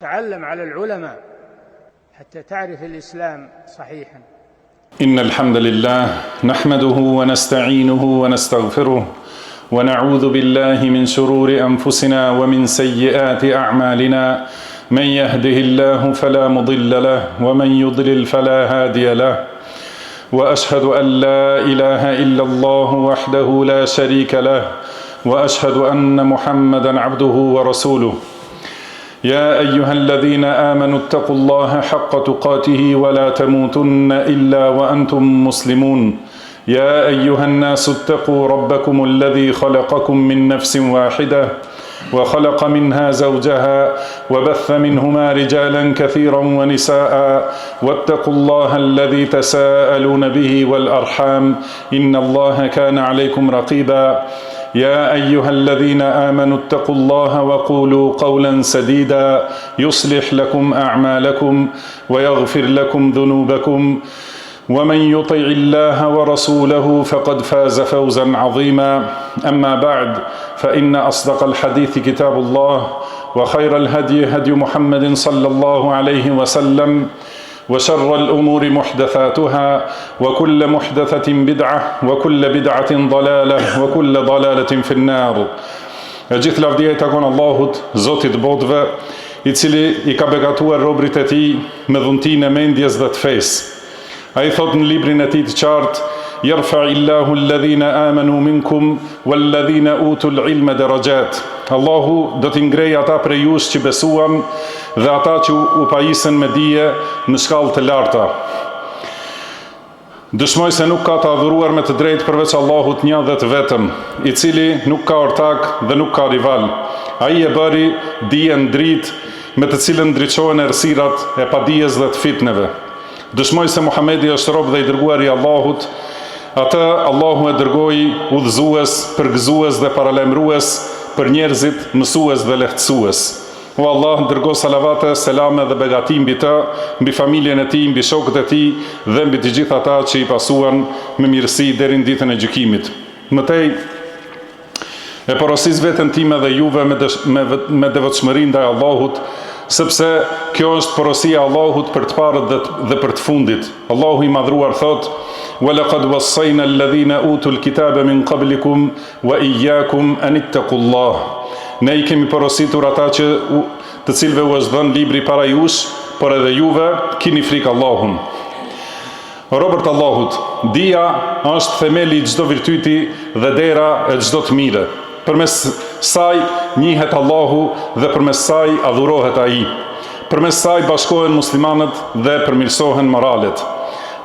تعلم على العلماء حتى تعرف الإسلام صحيحا. إن الحمد لله نحمده ونستعينه ونستغفره ونعوذ بالله من شرور أنفسنا ومن سيئات أعمالنا. من يهده الله فلا مضل له ومن يضلل فلا هادي له. وأشهد أن لا إله إلا الله وحده لا شريك له وأشهد أن محمدا عبده ورسوله. يا أيها الذين آمنوا اتقوا الله حق تقاته ولا تموتن إلا وأنتم مسلمون. يا أيها الناس اتقوا ربكم الذي خلقكم من نفس واحدة وخلق منها زوجها وبث منهما رجالا كثيرا ونساء واتقوا الله الذي تساءلون به والأرحام إن الله كان عليكم رقيبا. يا أيها الذين آمنوا اتقوا الله وقولوا قولا سديدا يصلح لكم أعمالكم ويغفر لكم ذنوبكم ومن يطع الله ورسوله فقد فاز فوزا عظيما. أما بعد فإن أصدق الحديث كتاب الله وخير الهدي هدي محمد صلى الله عليه وسلم وشر الأمور محدثاتها وكل محدثة بدعة وكل بدعة ضلالة وكل ضلالة في النار. Gjithë lavdia i takon Allahut, Zotit botëve, i cili i ka begatuar robrit e tij me dhuntinë e mendjes dhe të fesë. Ai thot në librin e tij të qartë: "Yarfa'illahu alladhina amanu minkum walladhina utul ilma darajat." Allahu do t'i ngrej ata prej jush që besuan dhe ata që u pajisën me dije në shkallë të larta. Dëshmoj se nuk ka të adhuruar me të drejtë përveç Allahut një dhe të vetëm, i cili nuk ka ortak dhe nuk ka rival. Ai e bëri dijen dritë me të cilën ndriçohen errësirat e padijes dhe të fitneve. Dëshmoj se Muhamedi është rob dhe i dërguar i Allahut. Atë Allahu e dërgoi udhëzues, përgëzues dhe paralajmërues për njerëzit, mësues dhe lehtësues. O Allah, dërgo salavate, selame dhe begati mbi të, mbi familjen e tij, mbi shokët e tij dhe mbi të gjithë ata që i pasuan me mirësi deri në ditën e gjykimit. Mëtej e porosis veten time dhe juve me devotshmëri ndaj Allahut, sepse kjo është porosia e Allahut për të parët dhe për të fundit. Allahu i madhruar thot: "Walaqad wassayna alladhina utul kitaba min qablikum wa iyyakum an ittaqullah." Ne i kemi porositur ata të cilëve u është dhënë libri para jush, por edhe juve kini frikë Allahun. Robërt Allahut, dija është themeli i çdo virtyti dhe dera e çdo të mire. Përmes saj njihet Allahu dhe përmes saj adhurohet ai. Përmes saj bashkohen muslimanët dhe përmirësohen moralet.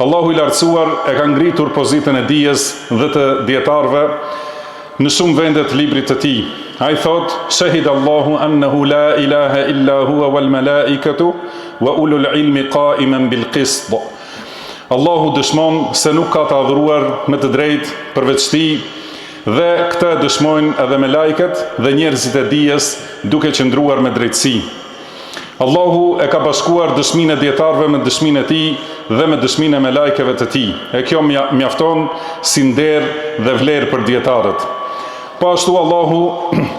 Allahu i lartësuar e ka ngritur pozitën e dijes dhe të dietarëve në shumë vende të librit të tij. Ai thot: "Shahid Allahu annahu la ilaha illa huwa wal malaikatu wa ulul ilmi qa'iman bil qist." Allahu dëshmon se nuk ka të adhuruar me të drejtë përveç tij, dhe këtë dëshmojnë edhe me lajket dhe njerëzit e dijes duke qëndruar me drejtësi. Allahu e ka bashkuar dëshminë e dietarëve me dëshminë e tij dhe me dëshminë e me lajkeve të tij. E kjo mjafton si nder dhe vlerë për dietarët. Po ashtu Allahu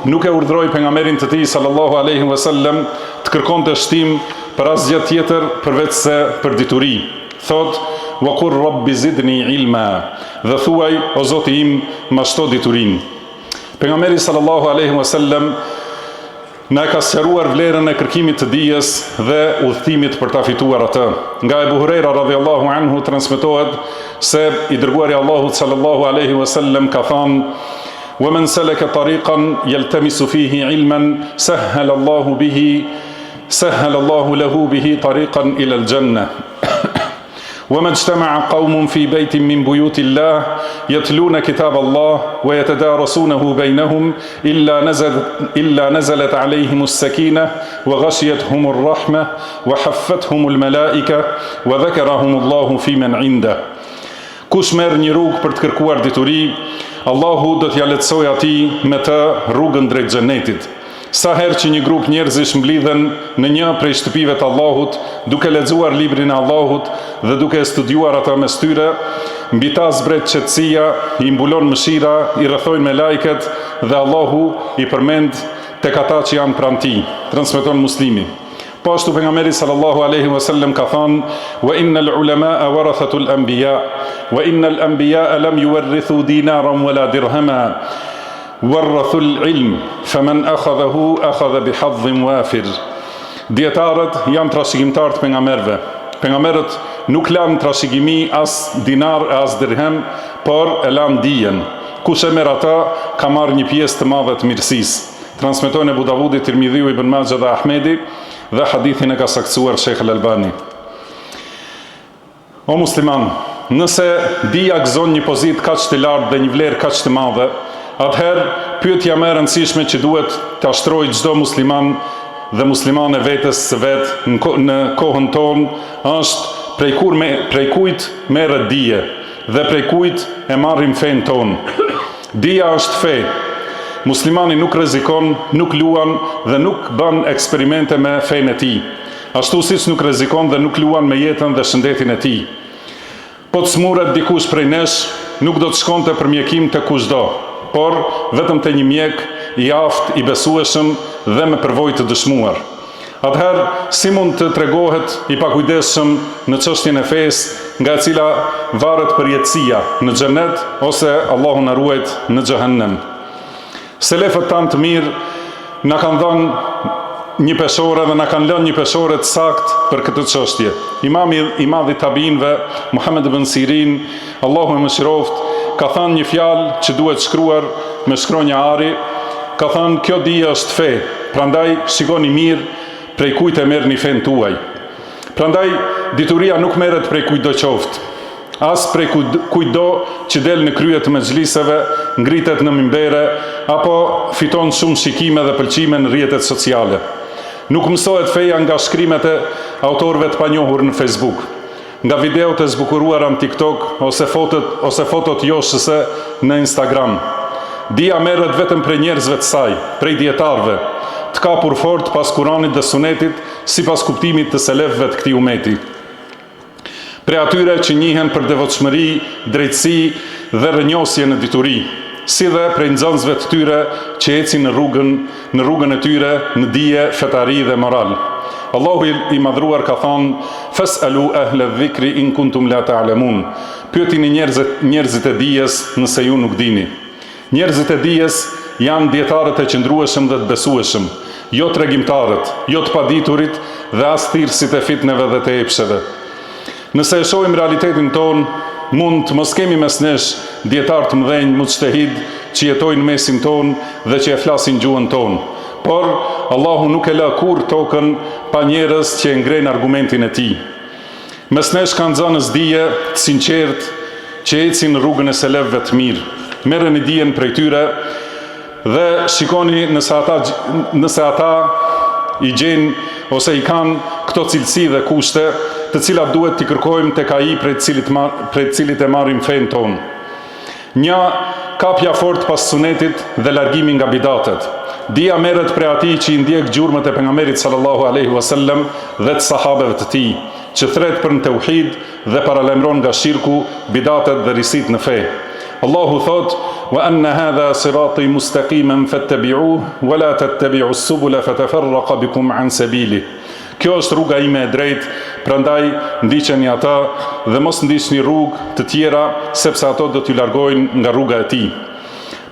nuk e urdhroi pejgamberin të tij sallallahu alaihi wasallam të kërkonte shtim për asgjë tjetër përveç se për dituri. Thot: "Wa qur rabbi zidni ilma." Dhe thuaj: "O Zoti im, ma shto diturinë." Pejgamberi sallallahu alaihi wasallam na ka sqaruar vlerën e kërkimit të dijes dhe udhëtimit për ta fituar atë. Nga Ebu Hurajra radhiyallahu anhu transmetohet se i dërguari Allahut sallallahu alaihi wasallam ka thënë: "Wa man salaka tariqan yaltamisu fihi ilman sahhala Allahu lahu bihi tariqan ila al-jannah." وما اجتمع قوم في بيت من بيوت الله يتلون كتاب الله ويتدارسونه بينهم إلا نزلت عليهم السكينة وغشيتهم الرحمة وحفتهم الملائكة وذكرهم الله في من عنده. Kush merr një rrugë për të kërkuar dituri, Allahu do t'ja lehtësojë atij me të rrugën drejt xhenetit. Sa herë që një grup njerëzish mblidhen në një prej shtëpive të Allahut, duke lexuar librin e Allahut dhe duke studiuar ata mes tyre, mbi ta zbret qetësia, i mbulon mëshira, i rrethojnë me lajket dhe Allahu i përmend tek ata që janë pranë tij. Transmeton Muslimi. Po ashtu pejgamberi sallallahu alaihi wasallam ka thënë: "Wa innal ulama'a warathatul anbiya, wa innal anbiya'a lam yuwarrithu dinaran wala dirhama, warrathul ilm, faman akhadhahu akhadha bihadhin wafir." Dietarët janë trashëgimtarë të pejgamberëve. Pejgamberët nuk lanë trashëgimi as dinar as dirhem, por e lanë dijen. Kush e merr ata, ka marrë një pjesë të madhe të mirësisë. Transmetojnë Abu Davudi, Tirmidhiu, Ibn Majah dhe Ahmedi, dhe hadithin e ka saktësuar Sheikh Al-Albani. O musliman, nëse dija gëzon një pozitë kaq të lartë dhe një vlerë kaq të madhe, atëherë pyetja më e rëndësishme që duhet ta shtrojë çdo musliman dhe muslimane vetes së vet në kohën tonë është prej kujt merret dije dhe prej kujt e marrim fen tonë. Dija është fe. Muslimani nuk rrezikon, nuk luan dhe nuk bën eksperimente me fenë e tij. Ashtu siç nuk rrezikon dhe nuk luan me jetën dhe shëndetin e tij. Po të smuret dikush prej nesh, nuk do të shkonte për mjekim të kushdo, por vetëm të një mjek i aftë, i besueshëm dhe me përvojë të dëshmuar. Atëherë, si mund të tregohet i pakujdesshëm në çështjen e fesë, nga e cila varet përjetësia në xhenet ose Allahu na ruajt në xhehenem. Selefët tanë të mirë na kanë dhënë një peshore dhe na kanë lënë një peshore të saktë për këtë çështje. Imami i madh i tabiinëve, Muhammed ibn Sirin, Allahu e mëshiroft, ka thënë një fjalë që duhet shkruar me shkronja ari, ka thënë: "Kjo dija është fe, prandaj shikoni mirë prej kujt e merrni fen tuaj." Prandaj dituria nuk merret prej kujtdo qoftë, as prej kujtdo që del në krye të mexhliseve, ngritet në minbere apo fiton shumë shikime dhe pëlqime në rrjetet sociale. Nuk mësohet feja nga shkrimet e autorëve të panjohur në Facebook, nga videot e zbukuruara në TikTok ose fotot joshëse në Instagram. Dija merret vetëm prej njerëzve të saj, prej dietarëve, të kapur fort pas Kuranit dhe Sunetit, sipas kuptimit të selefëve të këtij umeti. Prej atyre që njihen për devotshmëri, drejtësi dhe rrënjosje në dituri, si dhe prej nxënësve të tyre që ecin në rrugën e tyre në dije, fetari dhe moral. Allahu i madhruar ka thënë: "Fas'alu ahla dhikri in kuntum la ta'lamun." Pyetini njerëzit e dijes nëse ju nuk dini. Njerëzit e dijes janë dietarët e qëndrueshëm dhe të besueshëm, jo tregimtarët, jo të paditurit dhe as thirrësit e fitneve dhe të epsheve. Nëse e shohim realitetin ton, mund të mos kemi mes nesh dietar të mëdhenj, mujtehid që jetojnë në mesin ton dhe që e flasin gjuhën ton. Por Allahu nuk e lë kurrë tokën pa njerëz që e ngrejnë argumentin e tij. Mes nesh kanë nxënës dije të sinqertë që ecin në rrugën e selefëve të mirë. Merreni dijen prej tyre dhe shikoni nëse ata i gjenë ose i kanë këto cilësi dhe kushte të cilat duhet t'i kërkojmë tek ai prej cilit e marrim fen ton. Një, kapja fort pas sunetit dhe largimi nga bidatet. Dija merret prej atij që i ndjek gjurmët e pejgamberit sallallahu alaihi wasallam dhe të sahabeve të tij, që thret për në tauhid dhe paralajmëron nga shirku, bidatet dhe risit në fe. Allahu thot: "Wa anna hadha sirati mustaqiman fattabi'uhu wa la tattabi'us subula fatafarraqa bikum an sabili." Kjo është rruga ime e drejtë, prandaj ndiqeni ata dhe mos ndiqni rrugë të tjera, sepse ato do t'ju largojnë nga rruga e tij.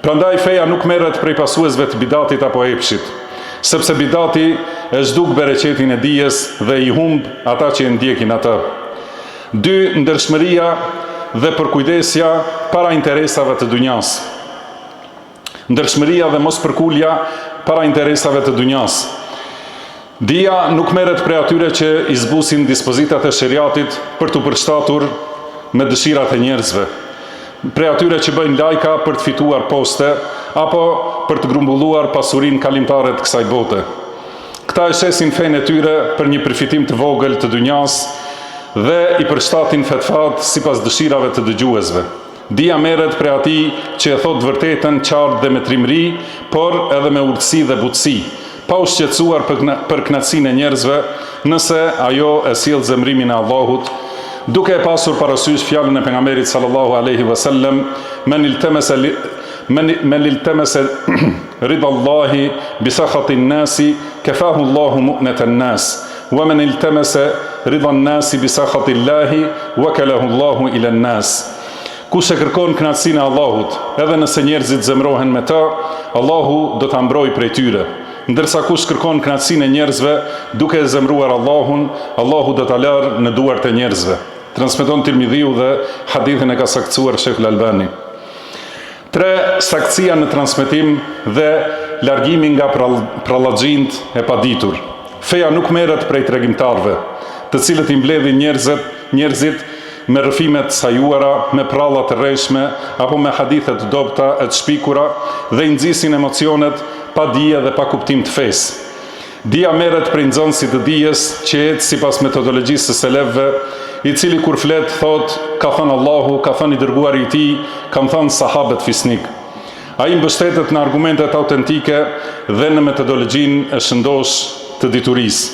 Prandaj feja nuk merret prej pasuesve të bidatit apo epshit, sepse bidati e zhduk bereqetin e dijes dhe i humb ata që e ndjekin atë. 2. Ndershmëria dhe përkujdesja para interesave të dunjas. Ndershmëria dhe mos përkulja para interesave të dunjas. Dija nuk merret prej atyre që i zbusin dispozitat e sheriatit për të përshtatur me dëshirat e njerëzve, prej atyre që bëjnë lajka për të fituar poste apo për të grumbulluar pasurinë kalimtare të kësaj bote. Këta e shesin fenë e tyre për një përfitim të vogël të dunjas dhe i përshtatin fetfat sipas dëshirave të dëgjuesve. Dija merret prej atij që e thot vërtetën qartë dhe me trimëri, por edhe me urtësi dhe butësi, pa u shqetësuar për kënaqësinë e njerëzve, nëse ajo e sjell zemrimin e Allahut, duke e pasur parasysh fjalën e pejgamberit sallallahu alaihi wasallam: "Men iltamasa ridallahi bi sakhatin nasi kafahu Allahu mu'natan nas wa man iltamasa ridha an-nas bi sakhati Allahi wakalahu Allahu ila an-nas. Kush e kërkon kënaqësinë e Allahut, edhe nëse njerëzit zemrohen me të, Allahu do ta mbrojë prej tyre. Ndërsa kush kërkon kënaqësinë e njerëzve duke e zemruar Allahun, Allahu do ta larë në duart e njerëzve. Transmeton Tirmidhiu dhe hadithin e ka saktësuar Sheikh Al-Albani. 3. Saktësia në transmetim dhe largimi nga prallëxhint e paditur. Feja nuk merret prej tregimtarëve, të cilët i mbledhin njerëzit me rrëfimet sajuara, me pralla të rreshme apo me hadithe të dobta e të shpikura dhe i nxisin emocionet pa dije dhe pa kuptim të fesë. Dija merret prej nxënësit të dijes që ecë sipas metodologjisë së selefëve, i cili kur flet thot, ka thënë Allahu, ka thënë i dërguari i tij, kanë thënë sahabët fisnik. Ai mbështetet në argumentet autentike dhe në metodologjinë e shëndosh të diturisë.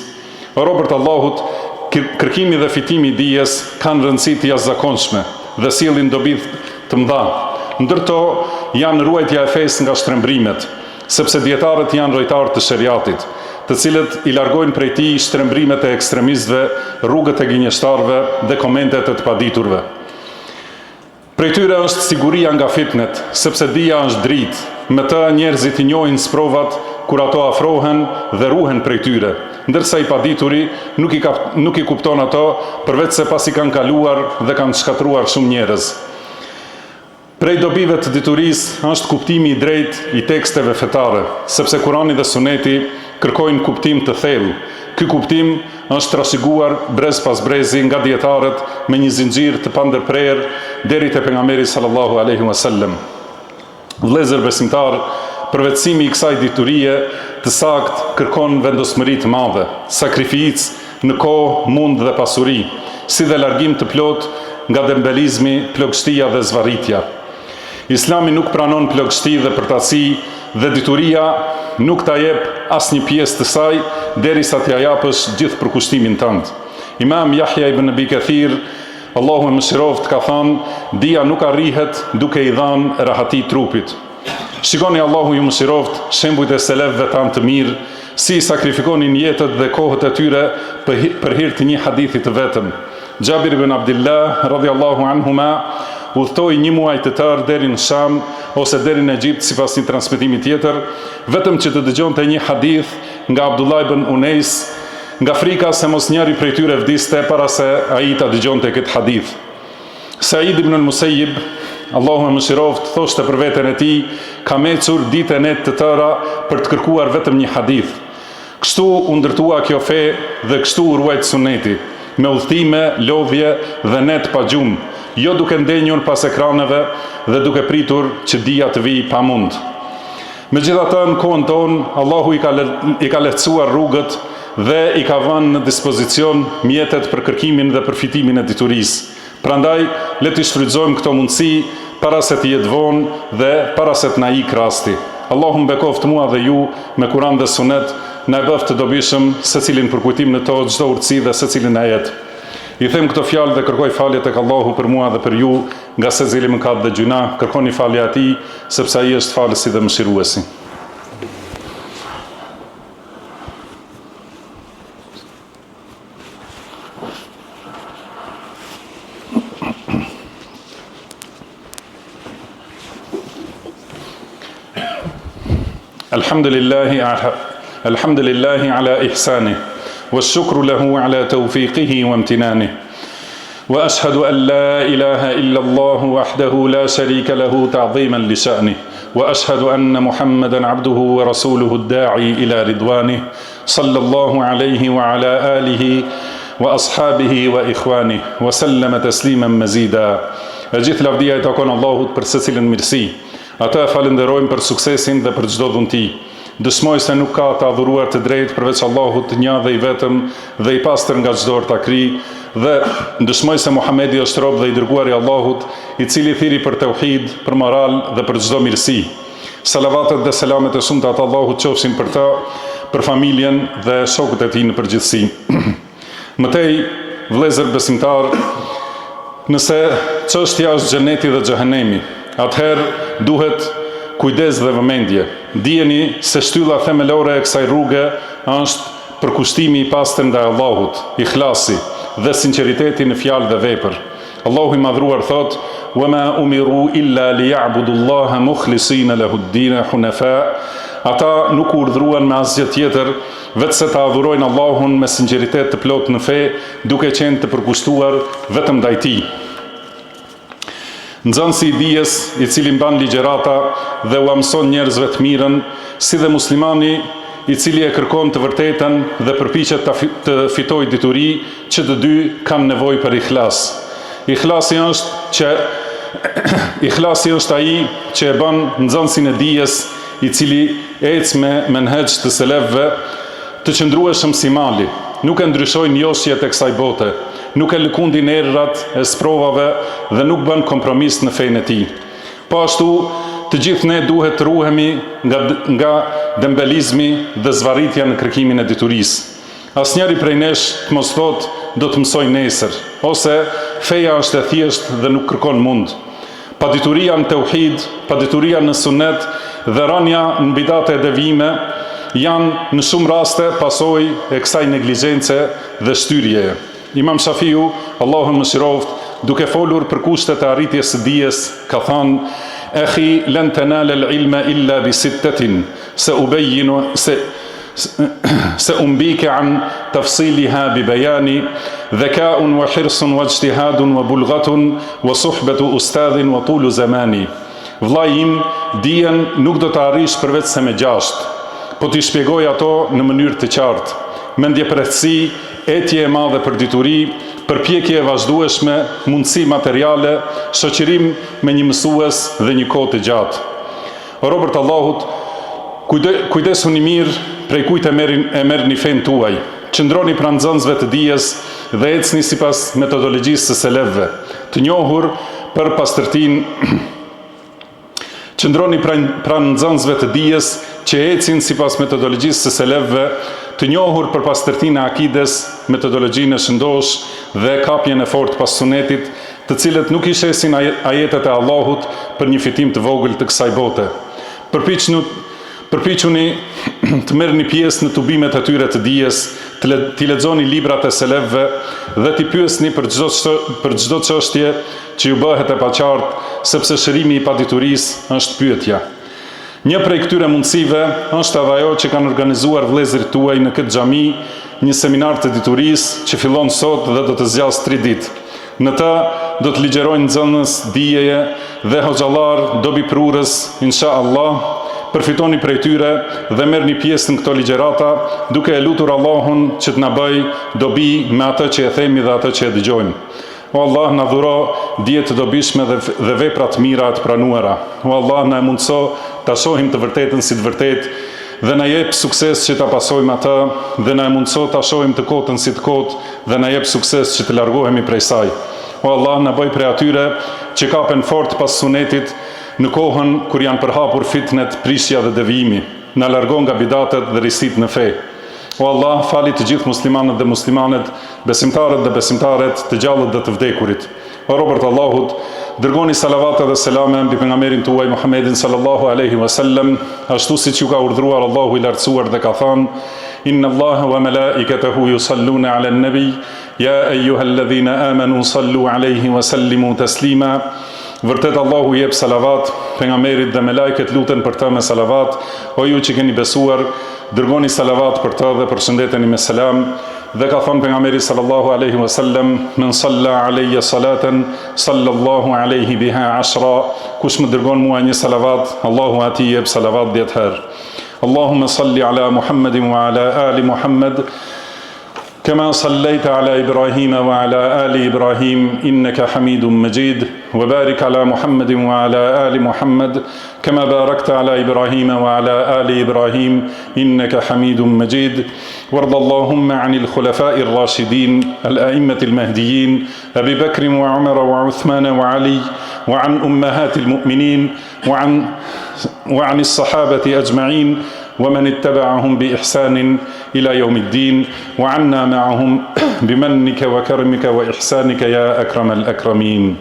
O robërt Allahut, kërkimi dhe fitimi i dijes kanë rëndësi të jashtëzakonshme dhe sjellin dobi të mëdha. Ndërto janë ruajtja e fesë nga shtrembrimet, sepse dietarët janë rojtarë të sheriatit, të cilët i largojnë prej tij shtrembrimet e ekstremistëve, rrugët e gënjeshtarëve dhe komentet e të paditurve. Prej tyre është siguria nga fitnet, sepse dija është dritë, me të njerëzit i njohin sprovat kur ato afrohen dhe ruhen prej tyre, ndërsa i padituri nuk i kupton ato përveç se pasi kanë kaluar dhe kanë shkatruar shumë njerëz. Prej dobive të diturisë është kuptimi i drejtë i teksteve fetare, sepse Kurani dhe Suneti kërkojnë kuptim të thellë. Ky kuptim është trashëguar brez pas brezi nga dietarët me një zinxhir të pandërprer deri te pejgamberi sallallahu alaihi wasallam. Vëllezër besimtar, përvetësimi i kësaj diturie të saktë kërkon vendosmëri të madhe, sakrificë në kohë, mund dhe pasuri, si dhe largim të plot nga dembelizmi, plogështia dhe zvarritja. Islami nuk pranon plogështi dhe përtasi dhe dituria nuk ta jep asnjë pjesë të saj derisa t'ia japësh gjithë përkushtimin tënd. Imam Yahya ibn Abi Kathir, Allahu e mëshiroft, ka thënë, dija nuk arrihet duke i dhënë rahati trupit. Shikoni Allahu ju mëshiroft shembujt e selefëve tanë të mirë, si sakrifikonin jetët dhe kohët e tyre për hir të një hadithi të vetëm. Jabir ibn Abdullah radhiyallahu anhuma udhtoi një muaj të tërë deri në Sham ose deri në Egjipt sipas një transmetimi tjetër, vetëm që të dëgjonte një hadith nga Abdullah ibn Unais, nga frika se mos njëri prej tyre vdiste para se ai ta dëgjonte këtë hadith. Said ibn al-Musayyib, Allahu e mëshiroft, thoshte për veten e tij, kam ecur ditë e natë të tëra për të kërkuar vetëm një hadith. Kështu u ndërtua kjo fe dhe kështu u ruajt suneti, me udhëtime, lodhje dhe net pa gjumë, jo duke ndenjur pas ekraneve dhe duke pritur që dija të vijë pamund. Megjithatë, në kohën tonë, Allahu i ka lehtësuar rrugët dhe i ka vënë në dispozicion mjetet për kërkimin dhe përfitimin e diturisë. Prandaj, le të shfrytëzojmë këto mundësi para se të jetë vonë dhe para se të na ikë rasti. Allahu mbekoft mua dhe ju me Kur'an dhe Sunet, na e bëft të dobishëm secilin për kujtim në to çdo urtësi dhe secilin ajet. I them këto fjalë dhe kërkoj falje tek Allahu për mua dhe për ju, nga secili mëkat dhe gjuna, kërkoni falje atij, sepse ai është falësi dhe mëshiruesi. الحمد لله على إحسانه والشكر له على توفيقه وامتنانه وأشهد أن لا إله إلا الله وحده لا شريك له تعظيما لشأنه وأشهد أن محمدا عبده ورسوله الداعي إلى رضوانه صلى الله عليه وعلى آله وأصحابه وإخوانه وسلم تسليما مزيدا. Gjithë lavdia I takon Allahut për secilin mirësi. Ata e falenderojmë për suksesin dhe për çdo dhunti. Dëshmoj se nuk ka të adhuruar të drejtë përveç Allahut, të një dhe I vetëm dhe I pastër nga çdo ortakri, dhe dëshmoj se Muhamedi është rob dhe I dërguari I Allahut, I cili thiri për tauhid, për moral dhe për çdo mirësi. Salavatet dhe selamet e shumta të Allahut qofshin për ta, për familjen dhe shokët e tij në përgjithësi. Mëtej, vëllezër besimtar, nëse çështja është xheneti dhe xhehenemi, atëherë duhet kujdes dhe vëmendje. Dijeni se shtylla themelore e kësaj rruge është përkushtimi i pastër ndaj Allahut, ikhlasi dhe sinqeriteti në fjalë dhe vepër. Allahu i madhruar thot: "Wama umiru illa liya'budullaha mukhlisina lahu-d-din hunafa." Ata nuk u urdhruan me asgjë tjetër vetëse ta adhurojnë Allahun me sinqeritet të plot në fe, duke qenë të përkushtuar vetëm ndaj Tij. Nxënësi i dijes, i cili mban ligjërata dhe u mëson njerëzve të mirën, si dhe muslimani i cili e kërkon të vërtetën dhe përpiqet të fitojë dituri, që të dy kanë nevojë për ikhlas. Ikhlasi është ai që e bën nxënësin e dijes, i cili ec me menhexh të selefëve, të qëndrueshëm si mali, nuk e ndryshojnë joshjet e kësaj bote, nuk e lëkundin errat e sprovave dhe nuk bën kompromis në fenë e tij. Po ashtu, të gjithë ne duhet të ruhemi nga dembelizmi dhe zvarritja në kërkimin e diturisë. Asnjëri prej nesh të mos thotë do të mësoj nesër, ose feja është e thjeshtë dhe nuk kërkon mund. Padituria në tauhid, padituria në sunet dhe rënia në bidate e devijime janë në shumë raste pasojë e kësaj neglizhence dhe shtyrjeje. Imam Shafiu, Allahu mëshiroft, duke folur për kushtet e arritjes së dijes, ka thënë: "Akhi, lan tanala al-ilma illa bi sittatin, se umbike an tafsiliha bi bayani, dhaka'un wa hirsun wa ijtihadun wa bulghatun wa suhbatu ustadhin wa tulu zamani." Vllai im, dijen nuk do të arrish përveç se me 6, po t'i shpjegoj ato në mënyrë të qartë. Mendjeprehësi, etje e madhe për dituri, përpjekje e vazhdueshme, mundësi materiale, shoqërim me një mësues dhe një kohë të gjatë. O robërt Allahut, kujdesuni mirë prej kujt e merrni fenë tuaj. Qëndroni pranë nxënësve të dijes dhe ecni sipas metodologjisë së selefëve, të njohur për pastërtinë. Qëndroni pranë nxënësve të dijes që ecin sipas metodologjisë së selefëve, të njohur për pastërtinë e akides, metodologjinë e shëndosh dhe kapjen e fortë pas sunetit, të cilët nuk i shesin ajetet e Allahut për një fitim të vogël të kësaj bote. Përpiquni të merrni pjesë në tubimet e tyre të dijes, t'i lexoni librat e selefëve dhe t'i pyesni për çdo çështje që ju bëhet e paqartë, sepse shërimi i paditurisë është pyetja. Një prej këtyre mundësive është edhe ajo që kanë organizuar vëllezërit tuaj në këtë xhami, një seminar të diturisë që fillon sot dhe do të zgjasë 3 ditë. Në të do të ligjerojnë nxënës dijeje dhe hoxhallar dobi prurës, inshallah. Përfitoni prej tyre dhe merrni pjesë në këto ligjerata, duke e lutur Allahun që të na bëj dobi me atë që e themi dhe atë që e dëgjojmë. O Allah, na dhuro dije të dobishme dhe vepra të mira të pranuara. O Allah, na mundso ta shohim të vërtetën si të vërtetë dhe na jep sukses që ta pasojmë atë, dhe na mundso ta shohim të kotën si të kotë dhe na jep sukses që të largohemi prej saj. O Allah, na bëj prej atyre që kapen fort pas sunetit në kohën kur janë përhapur fitnet, prishja dhe devijimi. Na largon nga bidatet dhe risit në fe. O Allah, fali të gjithë muslimanët dhe muslimanet, besimtarët dhe besimtaret, të gjallët dhe të vdekurit. O robërt Allahut, dërgoni salavate dhe selame mbi pejgamberin tuaj Muhammedin sallallahu alaihi wasallam, ashtu siç ju ka urdhëruar Allahu i lartësuar dhe ka thënë: Inna Allaha wa malaikatahu yusalluna 'alan nabi, ya ayyuhalladhina amanu sallu 'alayhi wa sallimu taslima. Vërtet Allahu jep salavat pejgamberit dhe me lajket luten për të me salavat. O ju që keni besuar, dërgoni salavat për të dhe përshëndeteni me selam. Dhe ka thënë pejgamberi sallallahu alaihi wasallam: Men salla alayya salatan sallallahu alaihi biha 10. Kush më dërgon mua një salavat, Allahu atij jep salavat 10 herë. Allahumma salli ala Muhammedin wa ala ali Muhammed, كما صليت على إبراهيم وعلى آل إبراهيم إنك حميد مجيد، وبارك على محمد وعلى آل محمد كما باركت على إبراهيم وعلى آل إبراهيم إنك حميد مجيد. وارض اللهم عن الخلفاء الراشدين الأئمة المهديين أبي بكر وعمر وعثمان وعلي، وعن أمهات المؤمنين، وعن الصحابة أجمعين، ومن اتبعهم بإحسان إلى يوم الدين، وعنا معهم بمنك وكرمك وإحسانك يا أكرم الأكرمين.